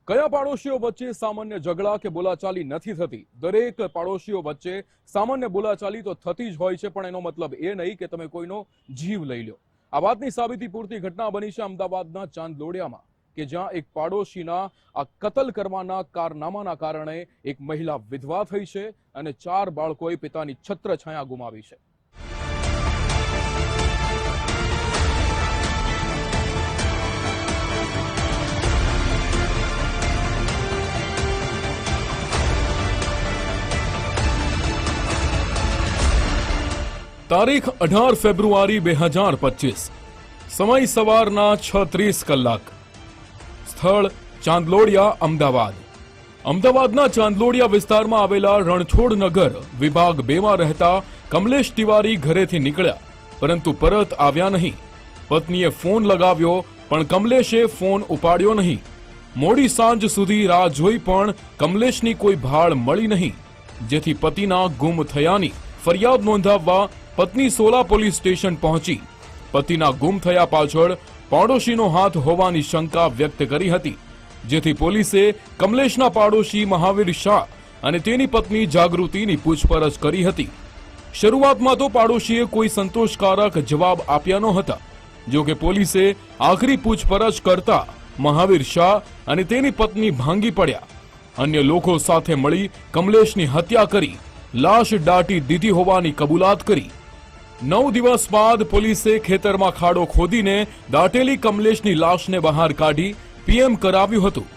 કયા પાડોશીઓ વચ્ચે સામાન્ય ઝઘડા કે બોલાચાલી નથી થતી? દરેક પાડોશીઓ વચ્ચે સામાન્ય બોલાચાલી તો થતી જ હોય છે, પણ એનો મતલબ એ નહીં કે તમે કોઈનો જીવ લઈ લો। આ વાતની સાબિતી પૂરતી ઘટના બની છે અમદાવાદના ચાંદલોડિયામાં, કે જ્યાં એક પાડોશીના આ કતલ કરવાના કારનામાના કારણે એક મહિલા વિધવા થઈ છે અને 4 બાળકોએ પિતાની છત્રછાયા ગુમાવી છે। તારીખ 18 ફેબ્રુઆરી 2025, સમય સવારના 6:30 કલાક, સ્થળ ચાંદલોડિયા, અમદાવાદ। અમદાવાદના ચાંદલોડિયા વિસ્તારમાં આવેલા રણછોડ નગર વિભાગ 2માં રહેતા કમલેશ તિવારી ઘરેથી નીકળ્યા, પરંતુ પરત આવ્યા નહીં। પત્નીએ ફોન લગાવ્યો પણ કમલેશે ફોન ઉપાડ્યો નહીં। મોડી સાંજ સુધી રાહ જોઈ પણ કમલેશની કોઈ ભાળ મળી નહીં, જેથી પતિના ગુમ થયાની ફરિયાદ નોંધાવવા પત્ની સોલા પોલીસ સ્ટેશન પહોંચી પતિના ગુમ થયા પાછળ પાડોશીનો હાથ હોવાની શંકા વ્યક્ત કરી હતી, જેથી પોલીસે કમલેશના પાડોશી મહાવીર શાહ અને તેની પત્ની જાગૃતિની પૂછપરછ કરી હતી। શરૂઆતમાં તો પાડોશીએ કોઈ સંતોષકારક જવાબ આપ્યા નહોતા, જો કે પોલીસે આખરી પૂછપરછ કરતા મહાવીર શાહ અને તેની પત્ની ભાંગી પડ્યા। અન્ય લોકો સાથે મળી કમલેશની હત્યા કરી લાશ દાટી દીધી હોવાની કબૂલાત કરી। 9 દિવસ બાદ પોલીસે ખેતરમાં ખાડો ખોદીને દાટેલી કમલેશની લાશને બહાર કાઢી પીએમ કરાવ્યું હતું।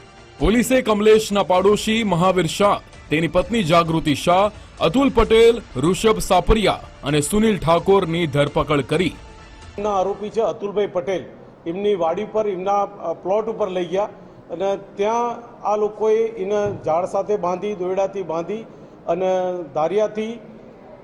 પોલીસે કમલેશના પાડોશી મહાવીર શાહ, તેની પત્ની જાગૃતિ શાહ, અતુલ પટેલ, ઋષભ સાપરિયા અને સુનિલ ઠાકોરની ધરપકડ કરી। આરોપી છે અતુલભાઈ પટેલ, એમની વાડી પર એમના પ્લોટ ઉપર લઈ ગયા અને ત્યાં આ લોકોએ એને ઝાડ સાથે બાંધી, દોરડાથી બાંધી અને ધારિયાથી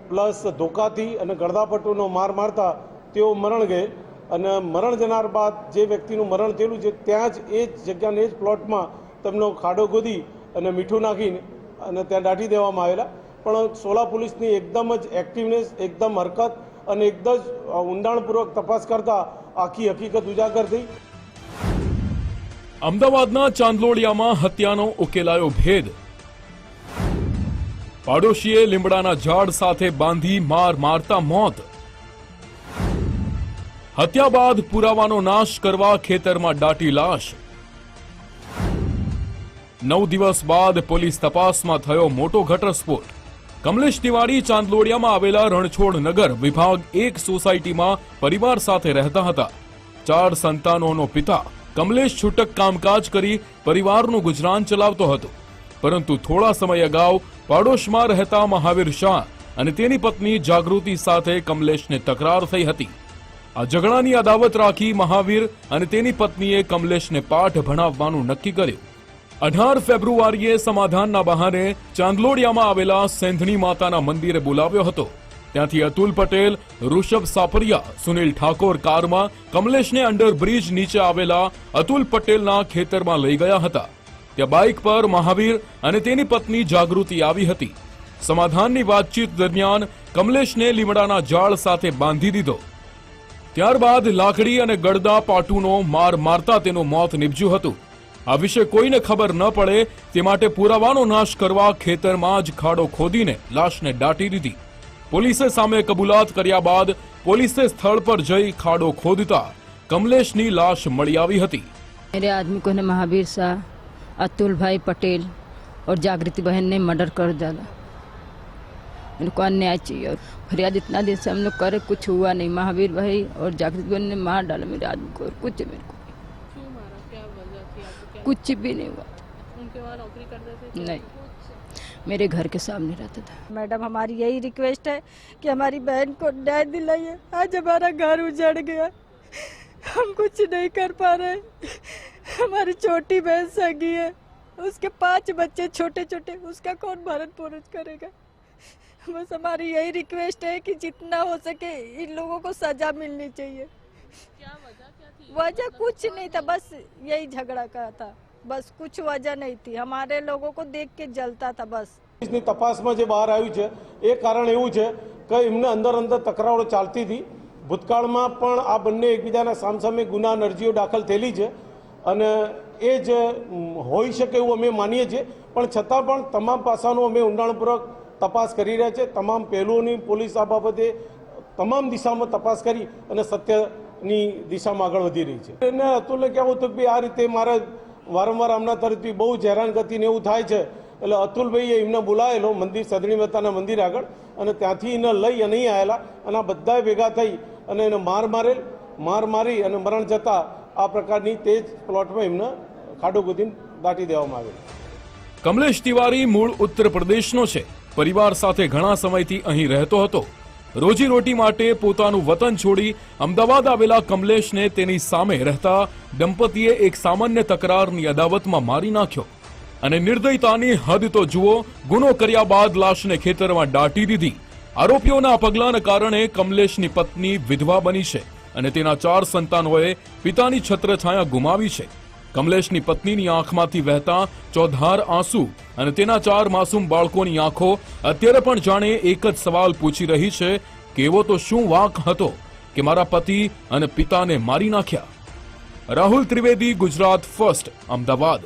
પ્લસ ધોકાથી અને ગળદાપટ્ટુનો માર મારતા તેઓ મરણ ગયેલ। અને મરણ જનાર બાદ જે વ્યક્તિનું મરણ થયેલું છે ત્યાં જ એ જ જગ્યાને એ જ પ્લોટમાં તેમનો ખાડો ગોદી અને મીઠું નાખીને અને ત્યાં દાટી દેવામાં આવેલા। પણ સોલા પોલીસની એકદમ જ એક્ટિવનેસ, એકદમ હરકત અને એકદમ ઊંડાણપૂર્વક તપાસ કરતા આખી હકીકત ઉજાગર થઈ। અમદાવાદના ચાંદલોડિયામાં હત્યાનો ઉકેલાયો ભેદ। પાડોશીએ લીમડાના ઝાડ સાથે બાંધી માર મારતા મોત। હત્યા બાદ પુરાવાનો નાશ કરવા ખેતરમાં દાટી લાશ। 9 દિવસ બાદ પોલીસ તપાસમાં થયો મોટો ઘટસ્ફોટ। કમલેશ તિવારી ચાંદલોડિયામાં આવેલા રણછોડ નગર વિભાગ 1 સોસાયટીમાં પરિવાર સાથે રહેતા હતા। 4 સંતાનોનો પિતા કમલેશ છૂટક કામકાજ કરી પરિવારનું ગુજરાન ચલાવતો હતો, પરંતુ થોડા સમય અગાઉ પાડોશમાં રહેતા મહાવીર શાહ અને તેની પત્ની જાગૃતિ સાથે કમલેશને તકરાર થઈ હતી। આ ઝઘડાની અદાવત રાખી મહાવીર અને તેની પત્નીએ કમલેશને પાઠ ભણાવવાનું નક્કી કર્યું। 18 ફેબ્રુઆરીએ સમાધાનના બહાને ચાંદલોડિયામાં આવેલા સેંધણી માતાના મંદિરે બોલાવ્યો હતો। ત્યાંથી અતુલ પટેલ, ઋષભ સાપરિયા, સુનિલ ઠાકોર કારમાં કમલેશને અંડરબ્રિજ નીચે આવેલા અતુલ પટેલના ખેતરમાં લઈ ગયા હતા। ત્યાં બાઇક પર મહાવીર અને તેની પત્ની જાગૃતિ આવી હતી। સમાધાનની વાતચીત દરમિયાન કમલેશને લીમડાના ઝાડ સાથે બાંધી દીધો। ત્યારબાદ લાકડી અને ગળદા પાટુનો માર મારતા તેનું મોત નીપજ્યું હતું। આ વિશે કોઈને ખબર ન પડે તે માટે પુરાવાનો નાશ કરવા ખેતરમાં જ ખાડો ખોદીને લાશને દાટી દીધી। પોલીસે સામે કબૂલાત કર્યા બાદ પોલીસે સ્થળ પર જઈ ખાડો ખોદતા કમલેશની લાશ મળી આવી હતી। मेरे आदमी को ने महावीर शाह, अतुल भाई पटेल और जागृति बहन ने मर्डर कर डाला। इनको अन्याय चाहिए और फरियाद इतना दिन से हम लोग करे, कुछ हुआ नहीं। महावीर भाई और जागृति बहन ने मार डाला मेरे आदमी को, और कुछ मेरे को क्यों मारा? क्या वजह थी? आपको क्या कुछ भी नहीं हुआ। उनके वहाँ नौकरी करते थे? नहीं, मेरे घर के सामने रहता था। मैडम, हमारी यही रिक्वेस्ट है कि हमारी बहन को न्याय दिलाइए। आज हमारा घर उजड़ गया, हम कुछ नहीं कर पा रहे। हमारी छोटी बहन सगी है, उसके 5 बच्चे छोटे छोटे, उसका कौन भरण पोषण करेगा? बस हमारी यही रिक्वेस्ट है कि जितना हो सके इन लोगों को सजा मिलनी चाहिए। क्या थी? वजह कुछ नहीं था, बस यही झगड़ा का था, बस कुछ वजह नहीं थी। हमारे लोगों को देख के जलता था बस। પોલીસની તપાસમાં જે બહાર આવ્યું છે એ કારણ એવું છે કે એમને અંદર તકરારો ચાલતી હતી। ભૂતકાળમાં પણ આ બંને એકબીજાના સામસામે ગુના અરજીઓ દાખલ થયેલી છે અને એ જ હોઈ શકે એવું અમે માનીએ છીએ, પણ છતાં પણ તમામ પાસાનો અમે ઊંડાણપૂર્વક તપાસ કરી રહ્યા છે. તમામ પહેલુઓની પોલીસ આ બાબતે તમામ દિશામાં તપાસ કરી અને સત્યની દિશામાં આગળ વધી રહી છે. અને અતુલને કહેવું હતું કે આ રીતે મારે વારંવાર આમના તરફથી બહુ જ હેરાનગતિને એવું થાય છે, એટલે અતુલભાઈએ એમને બોલાવેલો મંદિર સદણી માતાના મંદિર આગળ, અને ત્યાંથી એને લઈ અને અહીં આવેલા, અને આ બધાએ ભેગા થઈ અને એને માર મારી અને મરણ જતા આ પ્રકારની તે જ પ્લોટમાં એમને ખાડો ગોતીને દાટી દેવામાં આવેલ. કમલેશ તિવારી મૂળ ઉત્તર પ્રદેશનો છે. પરિવાર સાથે ઘણા સમયથી અહીં રહેતો હતો. રોજીરોટી માટે પોતાનું વતન છોડી અમદાવાદ આવેલા કમલેશને તેની સામે રહેતા દંપતીએ એક સામાન્ય તકરારની અદાવતમાં મારી નાખ્યો. અને નિર્દયતાની હદ તો જુઓ, ગુનો કર્યા બાદ લાશને ખેતરમાં દાટી દીધી. આરોપીઓના પગલાંના કારણે કમલેશની પત્ની વિધવા બની છે અને તેના 4 સંતાનોએ પિતાની છત્રછાયા ગુમાવી છે. કમલેશની પત્નીની આંખમાંથી વહેતા ચોધાર આંસુ અને તેના 4 માસૂમ બાળકોની આંખો અત્યારે પણ જાણે એક જ સવાલ પૂછી રહી છે કે એવો તો શું વાંક હતો કે મારા પતિ અને પિતાને મારી નાખ્યા. રાહુલ ત્રિવેદી, ગુજરાત ફર્સ્ટ, અમદાવાદ.